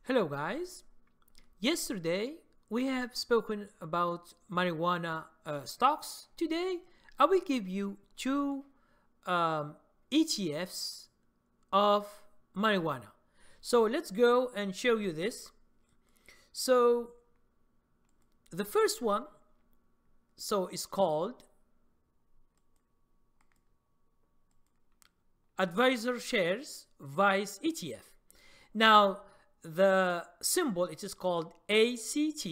Hello guys. Yesterday we have spoken about marijuana stocks. Today I will give you two ETFs of marijuana. So let's go and show you this. So the first one is called Advisor Shares Vice ETF. Now the symbol, it is called ACT.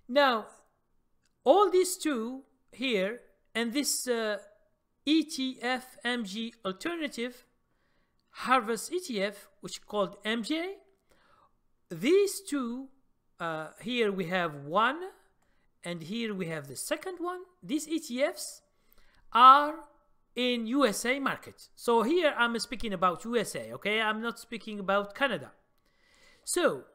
Now all these two here and this ETF MG alternative harvest ETF, which is called MJ, these two here we have one and here we have the second one. These ETFs are in USA market. So here I'm speaking about USA, okay? I'm not speaking about Canada. So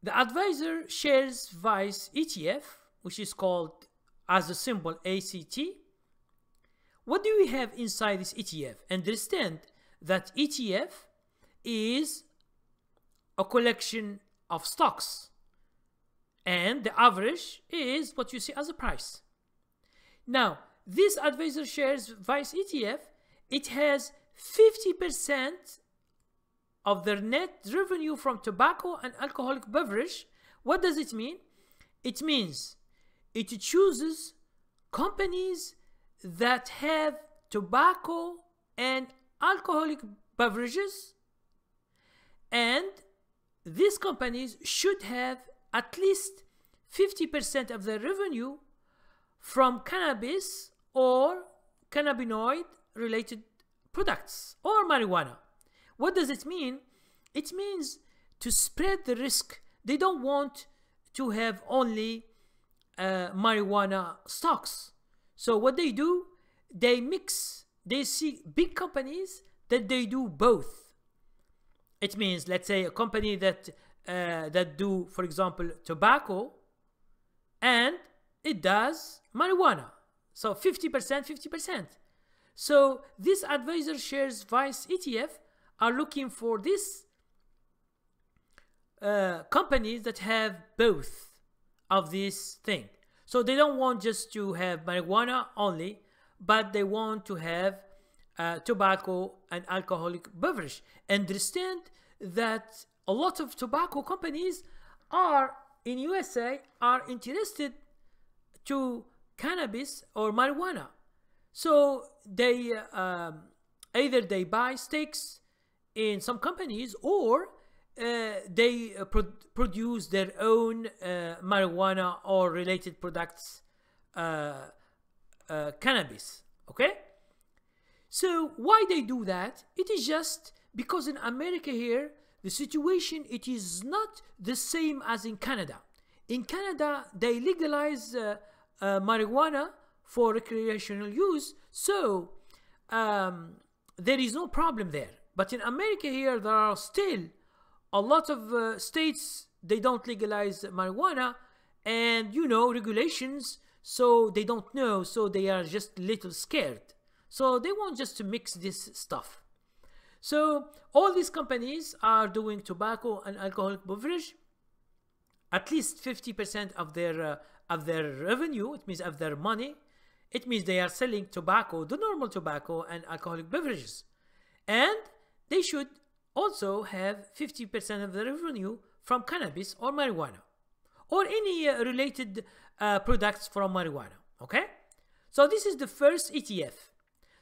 the Advisor Shares Vice ETF, which is called as a symbol ACT, what do we have inside this ETF? Understand that ETF is a collection of stocks and the average is what you see as a price. Now, this Advisor Shares Vice ETF, it has 50% of their net revenue from tobacco and alcoholic beverage. What does it mean? It means it chooses companies that have tobacco and alcoholic beverages, and these companies should have at least 50% of their revenue from cannabis or cannabinoid related products or marijuana. What does it mean? It means to spread the risk. They don't want to have only marijuana stocks. So what they do, they mix. They see big companies that they do both. It means, let's say, a company that do, for example, tobacco, and it does marijuana. So 50%, 50%. So this Advisor Shares Vice ETF are looking for this companies that have both of this thing. So they don't want just to have marijuana only, but they want to have tobacco and alcoholic beverage. Understand that a lot of tobacco companies are in USA are interested to cannabis or marijuana. So they either they buy stakes in some companies or they produce their own marijuana or related products, cannabis. Okay, so why they do that? It is just because in America here the situation, it is not the same as in Canada. In Canada they legalize marijuana for recreational use, so there is no problem there. But in America here, there are still a lot of states, they don't legalize marijuana, and regulations, so they don't know, so they are just a little scared. So they want just to mix this stuff. So all these companies are doing tobacco and alcoholic beverage. At least 50% of their revenue, it means of their money, it means they are selling tobacco, the normal tobacco and alcoholic beverages. And they should also have 50% of the revenue from cannabis or marijuana or any related products from marijuana. Okay? So this is the first ETF.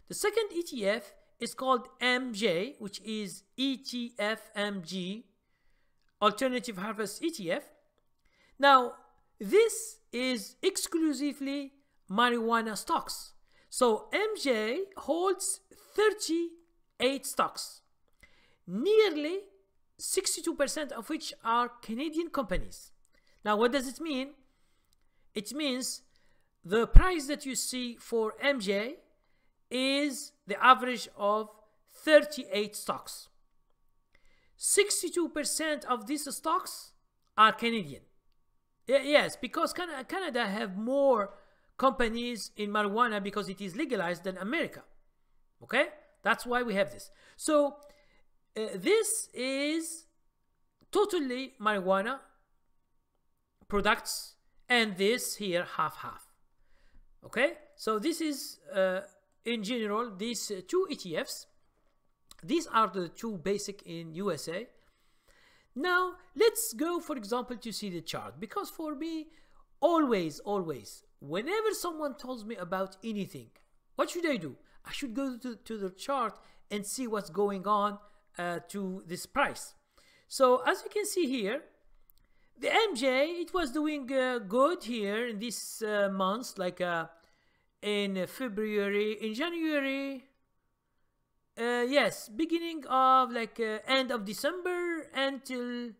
The second ETF is called MJ, which is ETF MG, Alternative Harvest ETF. Now, this is exclusively marijuana stocks. So MJ holds 38 stocks, nearly 62% of which are Canadian companies. Now, what does it mean? It means the price that you see for MJ is the average of 38 stocks. 62% of these stocks are Canadian. Yes, because Canada have more companies in marijuana because it is legalized than America. Okay, that's why we have this. So this is totally marijuana products, and this here half. Okay, so this is in general these two ETFs. These are the two basic in USA. Now let's go, for example, to see the chart, because for me always whenever someone tells me about anything, what should I do? I should go to the chart and see what's going on to this price. So as you can see here, the MJ, it was doing good here in this month, like in February, in January, yes, beginning of like end of December until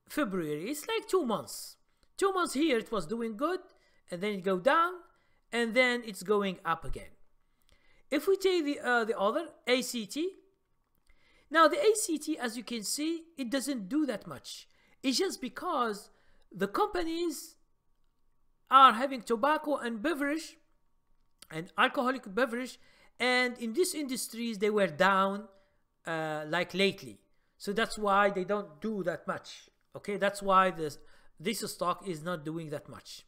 February. It's like 2 months. 2 months here it was doing good, and then it go down, and then it's going up again. If we take the other ACT, now the ACT, as you can see, it doesn't do that much. It's just because the companies are having tobacco and beverage and alcoholic beverage, and in these industries they were down like lately, so that's why they don't do that much. Okay, that's why this stock is not doing that much.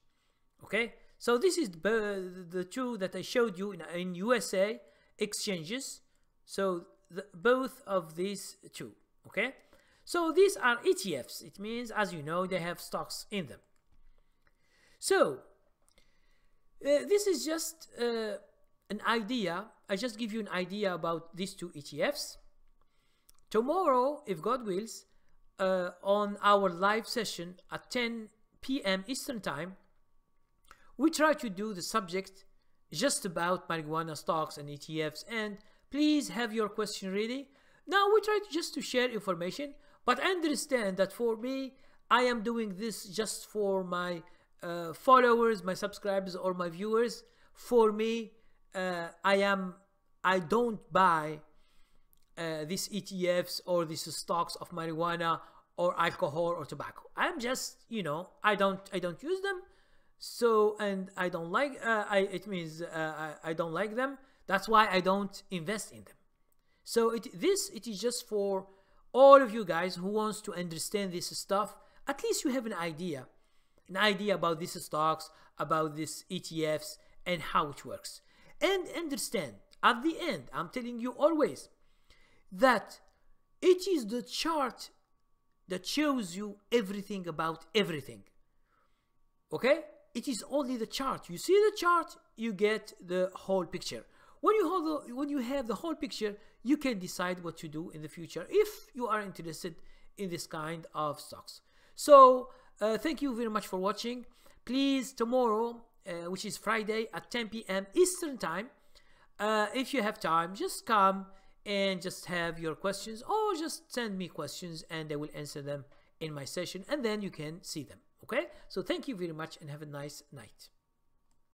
Okay, so this is the two that I showed you in USA exchanges. So both of these two. Okay, so these are ETFs. It means, as you know, they have stocks in them. So this is just an idea. I just give you an idea about these two ETFs. Tomorrow, if God wills, on our live session at 10 p.m. Eastern Time, we try to do the subject just about marijuana stocks and ETFs, and please have your question ready. Now we try to share information, but understand that for me, I am doing this just for my followers, my subscribers, or my viewers. For me, I don't buy these ETFs or these stocks of marijuana or alcohol or tobacco. I'm just, you know, I don't use them. So, and I don't like it means I don't like them. That's why I don't invest in them. So it is just for all of you guys who wants to understand this stuff. At least you have an idea about these stocks, about these ETFs, and how it works. And understand, at the end, I'm telling you always that it is the chart that shows you everything about everything. Okay? It is only the chart. You see the chart, you get the whole picture. When you have the whole picture, you can decide what to do in the future if you are interested in this kind of stocks. So thank you very much for watching. Please, tomorrow, which is Friday at 10 p.m. Eastern Time, if you have time, just come and just have your questions, or just send me questions and I will answer them in my session, and then you can see them. Okay, so thank you very much and have a nice night.